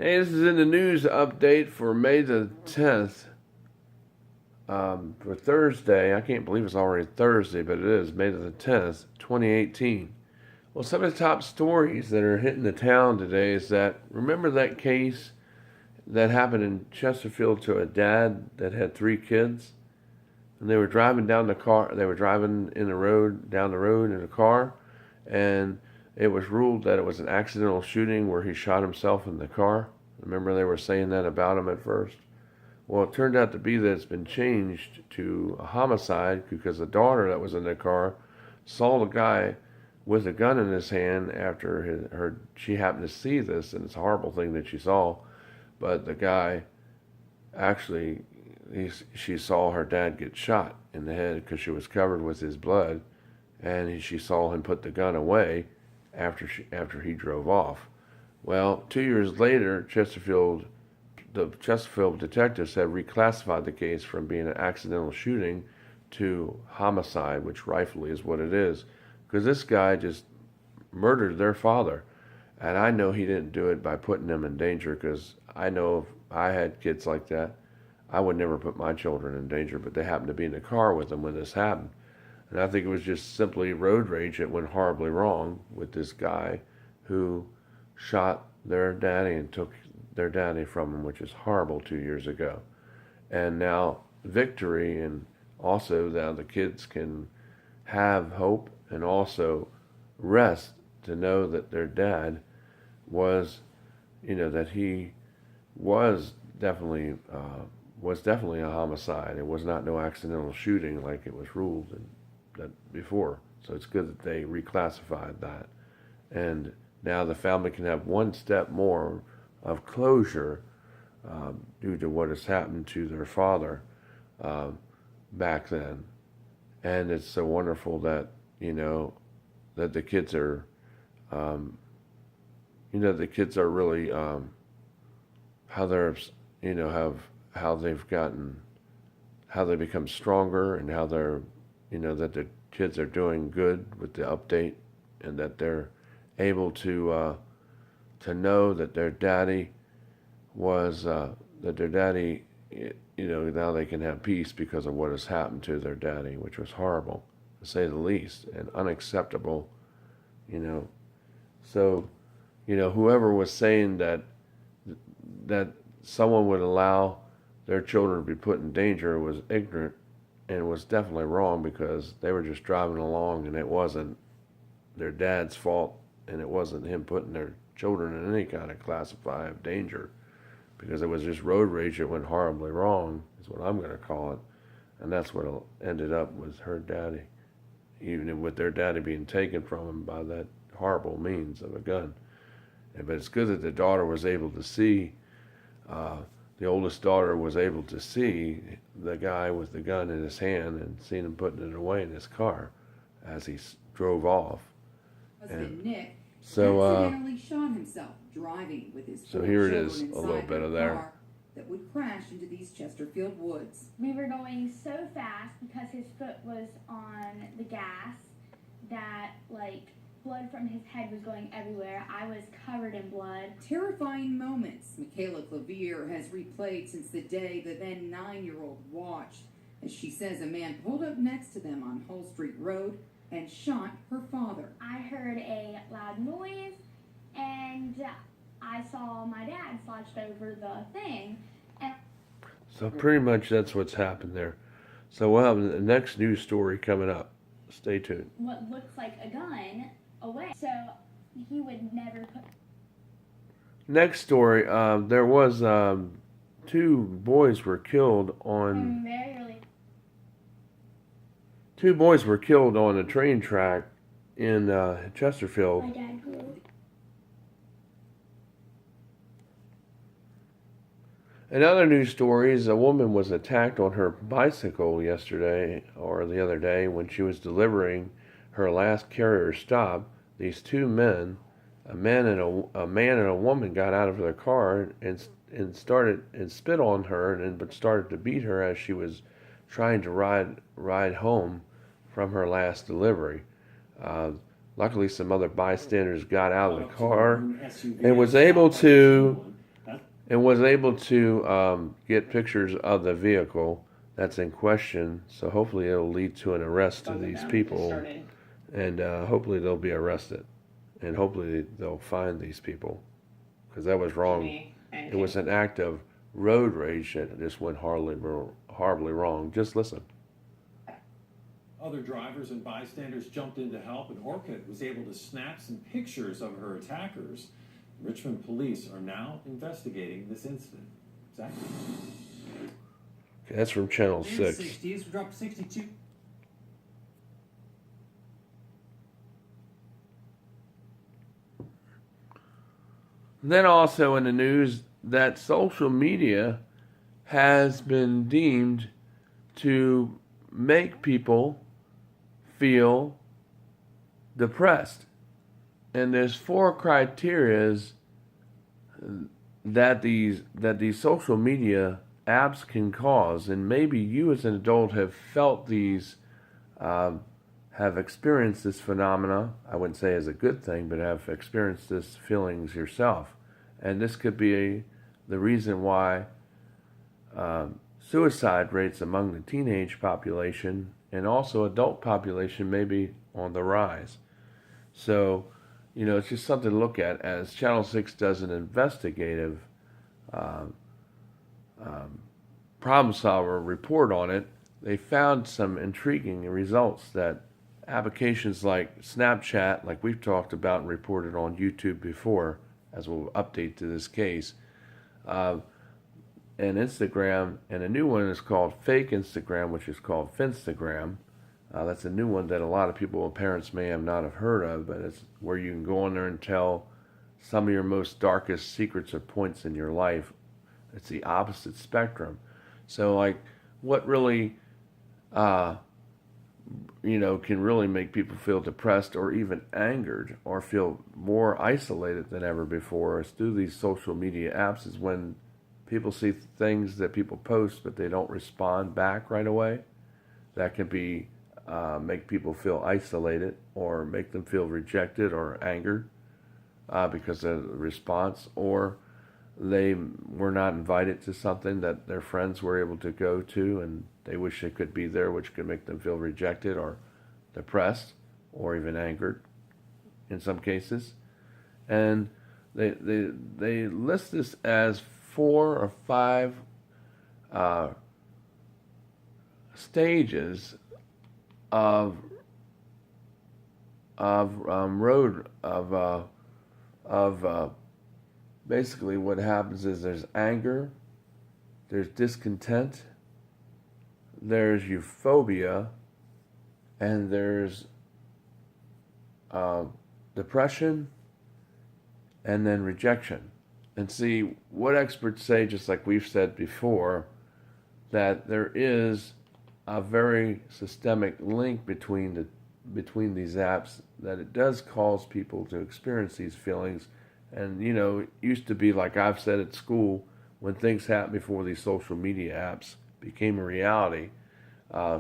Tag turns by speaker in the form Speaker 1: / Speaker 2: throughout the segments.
Speaker 1: Hey, this is in the news update for May the 10th. For Thursday, I can't believe it's already Thursday, but it is May the 10th, 2018. Well, some of the top stories that are hitting the town today is that remember that case that happened in Chesterfield to a dad that had three kids? And they were driving down the car, they were driving in the road, down the road in a car, and it was ruled that it was an accidental shooting where he shot himself in the car. Remember they were saying that about him at first? Well, it turned out to be that it's been changed to a homicide because the daughter that was in the car saw the guy with a gun in his hand after she happened to see this, and it's a horrible thing that she saw. But the guy actually, she saw her dad get shot in the head because she was covered with his blood, and she saw him put the gun away after he drove off. Well, 2 years later, the Chesterfield detectives have reclassified the case from being an accidental shooting to homicide, which rightfully is what it is, because this guy just murdered their father. And I know he didn't do it by putting them in danger, because I know if I had kids like that, I would never put my children in danger, but they happened to be in the car with them when this happened. And I think it was just simply road rage that went horribly wrong with this guy who shot their daddy and took their daddy from him, which is horrible 2 years ago. And now victory, and also now the kids can have hope and also rest to know that their dad was, that he was definitely a homicide. It was not no accidental shooting like it was ruled that before. So it's good that they reclassified that, and now the family can have one step more of closure due to what has happened to their father uh, back then. And it's so wonderful that that the kids are um, the kids are really how they're have how they've gotten how they become stronger, and how they're that the kids are doing good with the update, and that they're able to know that their daddy was that their daddy now they can have peace because of what has happened to their daddy, which was horrible to say the least, and unacceptable. you know so whoever was saying that someone would allow their children to be put in danger was ignorant, and was definitely wrong, because they were just driving along, and it wasn't their dad's fault, and it wasn't him putting their children in any kind of classify of danger, because it was just road rage that went horribly wrong, is what I'm going to call it. And that's what ended up with her daddy, even with their daddy being taken from him by that horrible means of a gun. But it's good that the daughter was able to see, the oldest daughter was able to see the guy with the gun in his hand, and seen him putting it away in his car as he drove off.
Speaker 2: Husband Nick
Speaker 1: So,
Speaker 2: accidentally shot himself driving with his
Speaker 1: so
Speaker 2: four
Speaker 1: here it
Speaker 2: children
Speaker 1: is, a
Speaker 2: inside
Speaker 1: little bit
Speaker 2: their
Speaker 1: of there.
Speaker 2: car that would crash into these Chesterfield woods.
Speaker 3: We were going so fast because his foot was on the gas that, blood from his head was going everywhere. I was covered in blood.
Speaker 2: Terrifying moments Michaela Clavier has replayed since the day the then 9-year-old watched, as she says a man pulled up next to them on Hull Street Road and shot her father.
Speaker 3: I heard a loud noise, and I saw my dad slouched over the thing. And
Speaker 1: So pretty much that's what's happened there. So we'll have the next news story coming up. Stay tuned.
Speaker 3: what looks like a gun away. So he would never put.
Speaker 1: Next story. There was two boys were killed on
Speaker 3: Very early.
Speaker 1: two boys were killed on a train track in Chesterfield.
Speaker 3: My dad grew.
Speaker 1: In other news stories, a woman was attacked on her bicycle yesterday or the other day when she was delivering her last carrier stop. These two men, a man and a woman, got out of their car and started and spit on her, but started to beat her as she was trying to ride home from her last delivery. Luckily, some other bystanders got out of the car and was able to and was able to get pictures of the vehicle that's in question. So hopefully it'll lead to an arrest of these people, and hopefully they'll be arrested, and hopefully they'll find these people, because that was wrong. It was an act of road rage that just went horribly wrong. Just listen.
Speaker 4: Other drivers and bystanders jumped in to help, and Orcutt was able to snap some pictures of her attackers. Richmond police are now investigating this incident. Zach?
Speaker 1: Okay, that's from Channel 6.
Speaker 5: 60s, dropped 62.
Speaker 1: Then also in the news that social media has been deemed to make people feel depressed. And there's 4 criterias that these social media apps can cause, and maybe you as an adult have felt these, have experienced this phenomena. I wouldn't say as a good thing, but have experienced this feelings yourself. And this could be the reason why suicide rates among the teenage population and also adult population may be on the rise. So, it's just something to look at as Channel 6 does an investigative problem solver report on it. They found some intriguing results that applications like Snapchat, like we've talked about and reported on YouTube before, as we'll update to this case, and Instagram, and a new one is called Fake Instagram, which is called Finstagram. That's a new one that a lot of people, parents may have not have heard of, but it's where you can go on there and tell some of your most darkest secrets or points in your life. It's the opposite spectrum. So, like, what really, can really make people feel depressed or even angered or feel more isolated than ever before is through these social media apps, is when people see things that people post but they don't respond back right away. That can be make people feel isolated or make them feel rejected or angered because of the response, or they were not invited to something that their friends were able to go to and they wish they could be there, which could make them feel rejected or depressed or even angered in some cases. And they list this as 4 or 5 stages of basically what happens is there's anger, there's discontent, there's euphoria, and there's depression, and then rejection. And see, what experts say, just like we've said before, that there is a very systemic link between these apps, that it does cause people to experience these feelings. And, it used to be, like I've said at school, when things happened before these social media apps became a reality,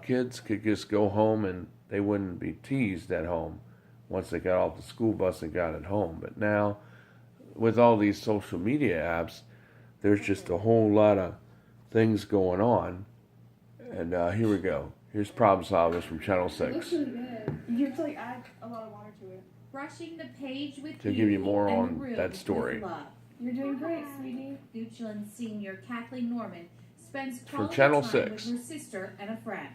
Speaker 1: kids could just go home and they wouldn't be teased at home once they got off the school bus and got at home. But now, with all these social media apps, there's just a whole lot of things going on. And here we go. Here's Problem Solvers from Channel 6.
Speaker 6: Looks really good. You have to add a lot of water to it.
Speaker 2: Brushing the page with
Speaker 1: To give you more
Speaker 2: and
Speaker 1: on
Speaker 2: the room
Speaker 1: that
Speaker 2: with
Speaker 1: story.
Speaker 2: love.
Speaker 6: You're doing great, sweetie.
Speaker 2: Goochland senior Kathleen Norman spends
Speaker 1: For
Speaker 2: quality
Speaker 1: Channel
Speaker 2: time
Speaker 1: 6.
Speaker 2: with her sister and a friend.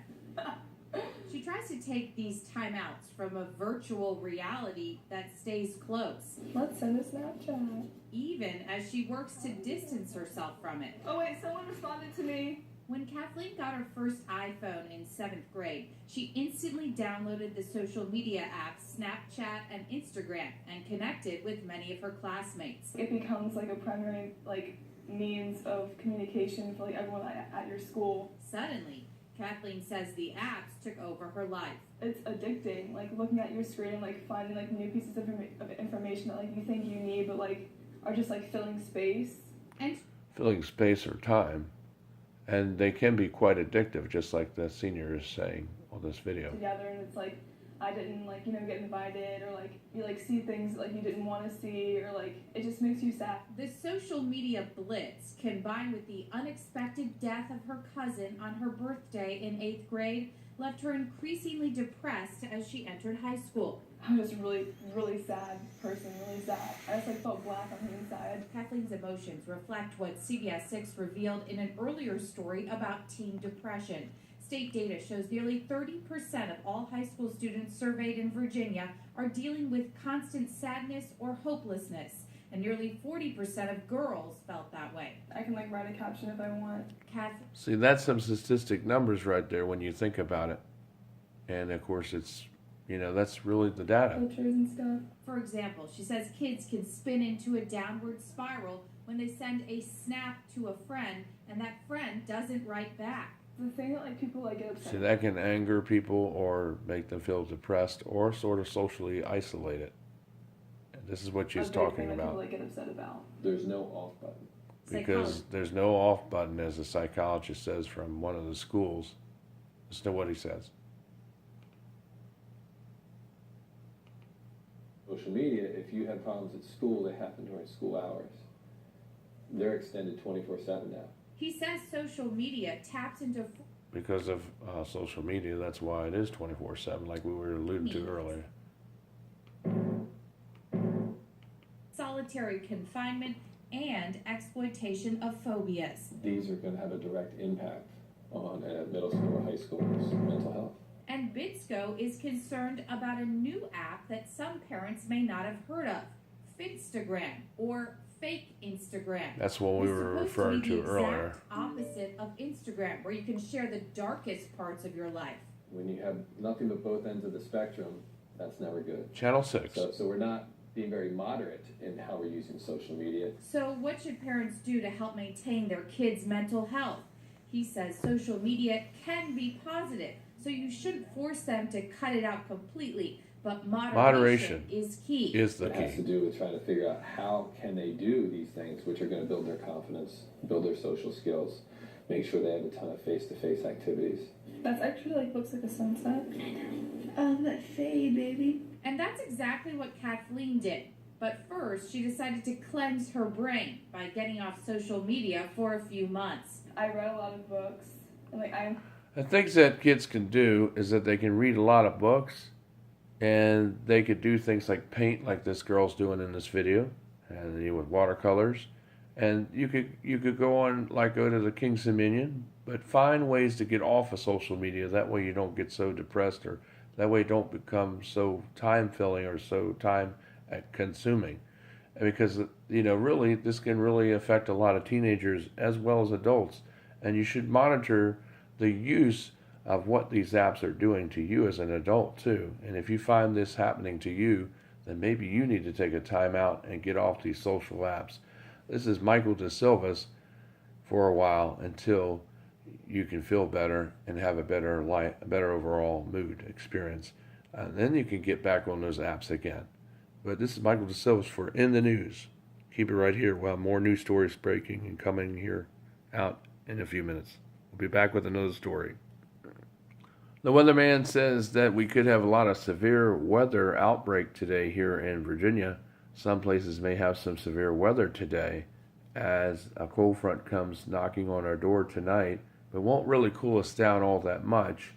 Speaker 2: She tries to take these timeouts from a virtual reality that stays close,
Speaker 6: Let's send a Snapchat.
Speaker 2: even as she works to distance herself from it.
Speaker 6: Oh wait, someone responded to me.
Speaker 2: When Kathleen got her first iPhone in 7th grade, she instantly downloaded the social media apps Snapchat and Instagram and connected with many of her classmates.
Speaker 6: It becomes like a primary means of communication for everyone at your school.
Speaker 2: Suddenly, Kathleen says the apps took over her life.
Speaker 6: It's addicting, looking at your screen and finding new pieces of information that you think you need, but are just filling space.
Speaker 2: And
Speaker 1: Filling space or time. And they can be quite addictive, just like the senior is saying on this video.
Speaker 6: Together, and it's I didn't like, get invited, or like you like see things like you didn't want to see, or like it just makes you sad.
Speaker 2: The social media blitz, combined with the unexpected death of her cousin on her birthday in 8th grade, left her increasingly depressed as she entered high school.
Speaker 6: I'm just really, really sad person, really sad. I just like felt black on the inside.
Speaker 2: Kathleen's emotions reflect what CBS 6 revealed in an earlier story about teen depression. State data shows nearly 30% of all high school students surveyed in Virginia are dealing with constant sadness or hopelessness, and nearly 40% of girls felt that way.
Speaker 6: I can like write a caption if I want.
Speaker 1: See, that's some statistic numbers right there when you think about it. And of course, it's, that's really the data.
Speaker 6: Pictures and stuff.
Speaker 2: For example, she says kids can spin into a downward spiral when they send a snap to a friend and that friend doesn't write back.
Speaker 6: The thing that like people like get upset.
Speaker 1: See, that can anger people or make them feel depressed or sort of socially isolated. And this is what she's
Speaker 6: a big
Speaker 1: talking
Speaker 6: thing that
Speaker 1: about.
Speaker 6: people like get upset about.
Speaker 4: There's no off button.
Speaker 1: Because there's no off button, as a psychologist says from one of the schools. Listen to what he says.
Speaker 5: Social media, if you have problems at school, they happen during school hours. They're extended 24/7 now.
Speaker 2: He says social media taps into
Speaker 1: Because of social media, that's why it is 24/7, like we were alluding to earlier.
Speaker 2: solitary confinement and exploitation of phobias.
Speaker 5: These are going to have a direct impact on a middle school or high school's mental health.
Speaker 2: And Bitsko is concerned about a new app that some parents may not have heard of, Finstagram, or fake Instagram.
Speaker 1: That's what we
Speaker 2: It's
Speaker 1: were
Speaker 2: supposed
Speaker 1: referring
Speaker 2: be
Speaker 1: to
Speaker 2: the
Speaker 1: earlier.
Speaker 2: exact opposite of Instagram, where you can share the darkest parts of your life.
Speaker 5: When you have nothing but both ends of the spectrum, that's never good.
Speaker 1: Channel 6.
Speaker 5: So we're not being very moderate in how we're using social media.
Speaker 2: So what should parents do to help maintain their kids' mental health? He says social media can be positive, so you shouldn't force them to cut it out completely, but moderation is key.
Speaker 1: Is the
Speaker 5: It has to
Speaker 1: key.
Speaker 5: do with trying to figure out how can they do these things which are going to build their confidence, build their social skills, make sure they have a ton of face-to-face activities.
Speaker 6: That's actually like looks like a sunset.
Speaker 7: That fade, baby.
Speaker 2: And that's exactly what Kathleen did. But first, she decided to cleanse her brain by getting off social media for a few months.
Speaker 6: I read a lot of books, and like
Speaker 1: The things that kids can do is that they can read a lot of books, and they could do things like paint, like this girl's doing in this video, and with watercolors. And you could go to the King's Dominion, but find ways to get off of social media. That way you don't get so depressed, or that way you don't become so time-filling or so time-consuming. Because, really, this can really affect a lot of teenagers as well as adults. And you should monitor the use of what these apps are doing to you as an adult, too. And if you find this happening to you, then maybe you need to take a time out and get off these social apps. This is Michael DeSilva's for a while until you can feel better and have a better life, a better overall mood experience. And then you can get back on those apps again. But this is Michael DeSilva's for In the News. Keep it right here. We'll have more news stories breaking and coming here out in a few minutes. We'll be back with another story. The weatherman says that we could have a lot of severe weather outbreak today here in Virginia. Some places may have some severe weather today as a cold front comes knocking on our door tonight, but won't really cool us down all that much.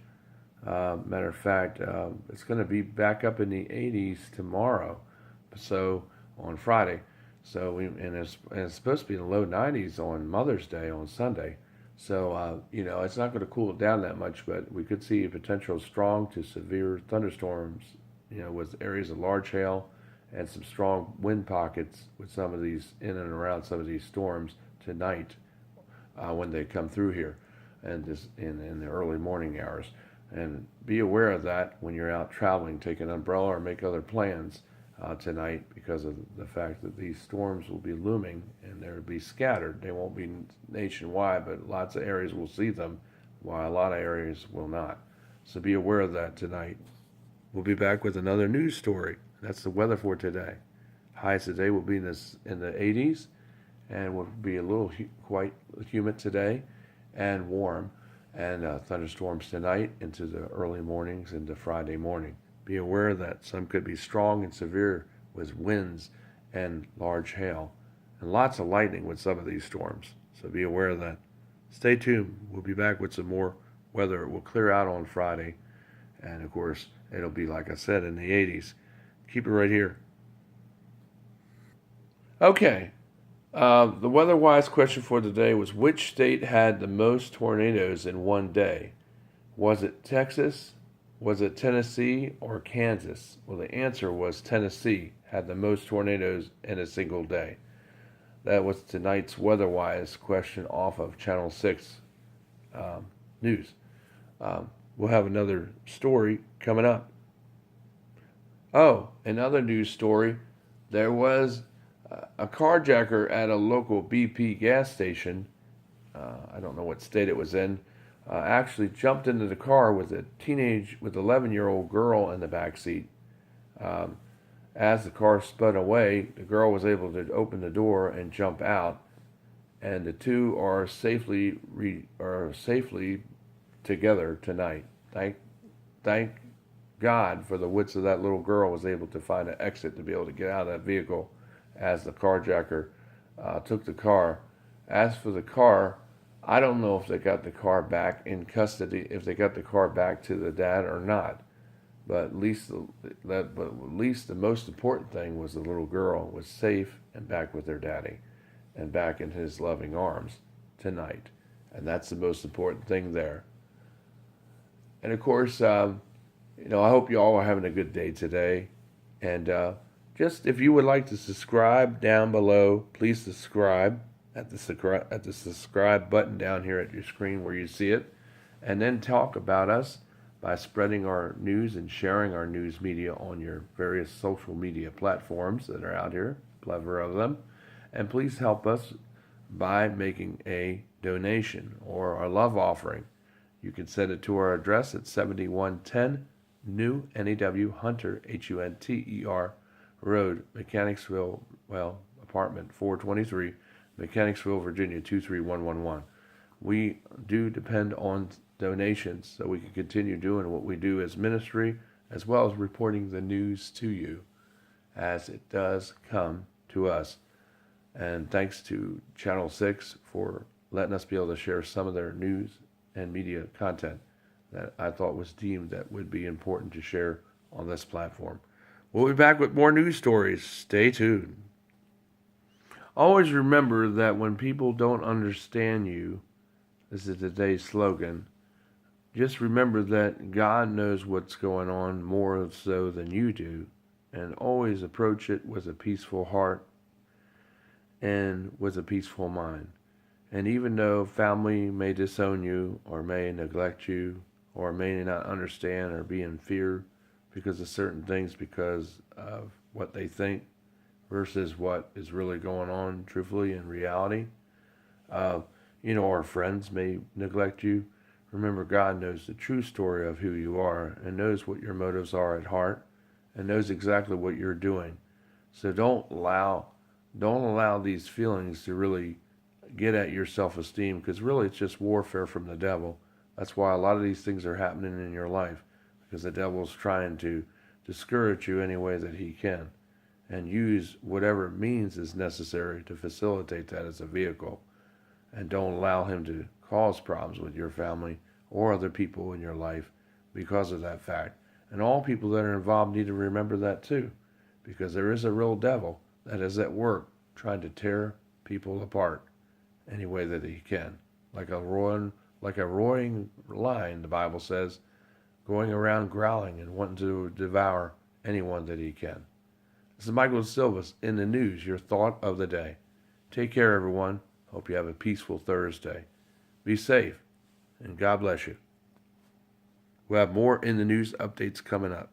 Speaker 1: Matter of fact, it's going to be back up in the 80s tomorrow, so on Friday. So it's supposed to be in the low 90s on Mother's Day on Sunday. So it's not going to cool it down that much, but we could see a potential strong to severe thunderstorms, with areas of large hail and some strong wind pockets with some of these in and around some of these storms tonight when they come through here and this in the early morning hours. And be aware of that when you're out traveling. Take an umbrella or make other plans tonight, because of the fact that these storms will be looming and they'll be scattered. They won't be nationwide, but lots of areas will see them, while a lot of areas will not. So be aware of that tonight. We'll be back with another news story. That's the weather for today. Highs today will be in the 80s, and will be a little quite humid today and warm. And thunderstorms tonight into the early mornings into Friday morning. be aware that some could be strong and severe with winds and large hail and lots of lightning with some of these storms. So be aware of that. Stay tuned. We'll be back with some more weather. It will clear out on Friday. And of course, it'll be, like I said, in the 80s. Keep it right here. Okay. The weather-wise question for today was, which state had the most tornadoes in one day? Was it Texas? Was it Tennessee or Kansas? Well, the answer was Tennessee had the most tornadoes in a single day. That was tonight's weather-wise question off of Channel 6 News. We'll have another story coming up. Oh, another news story. There was a carjacker at a local BP gas station. I don't know what state it was in. Actually jumped into the car with a 11-year-old girl in the back seat. As the car spun away, the girl was able to open the door and jump out, and the two are safely together tonight. Thank God for the wits of that little girl was able to find an exit to be able to get out of that vehicle as the carjacker took the car. As for the car, I don't know if they got the car back in custody, if they got the car back to the dad or not. But at least the most important thing was the little girl was safe and back with her daddy and back in his loving arms tonight. And that's the most important thing there. And of course, I hope you all are having a good day today. And just if you would like to subscribe down below, please subscribe at the subscribe button down here at your screen where you see it. And then talk about us by spreading our news and sharing our news media on your various social media platforms that are out here, plethora of them. And please help us by making a donation or a love offering. You can send it to our address at 7110 New NEW Hunter, Hunter Road, Mechanicsville, apartment 423, Mechanicsville, Virginia 23111. We do depend on donations so we can continue doing what we do as ministry, as well as reporting the news to you as it does come to us. And thanks to Channel 6 for letting us be able to share some of their news and media content that I thought was deemed that would be important to share on this platform. We'll be back with more news stories. Stay tuned. Always remember that when people don't understand you, this is today's slogan, just remember that God knows what's going on more so than you do, and always approach it with a peaceful heart and with a peaceful mind. And even though family may disown you or may neglect you or may not understand or be in fear because of certain things because of what they think versus what is really going on truthfully in reality, our friends may neglect you. Remember, God knows the true story of who you are and knows what your motives are at heart and knows exactly what you're doing. So don't allow these feelings to really get at your self-esteem, because really it's just warfare from the devil. That's why a lot of these things are happening in your life, because the devil's trying to discourage you any way that he can and use whatever means is necessary to facilitate that as a vehicle. And don't allow him to cause problems with your family or other people in your life because of that fact. And all people that are involved need to remember that too, because there is a real devil that is at work trying to tear people apart any way that he can. Like a roaring lion, the Bible says, going around growling and wanting to devour anyone that he can. This is Michael Silvas in the news, your thought of the day. Take care, everyone. Hope you have a peaceful Thursday. Be safe, and God bless you. We'll have more in the news updates coming up.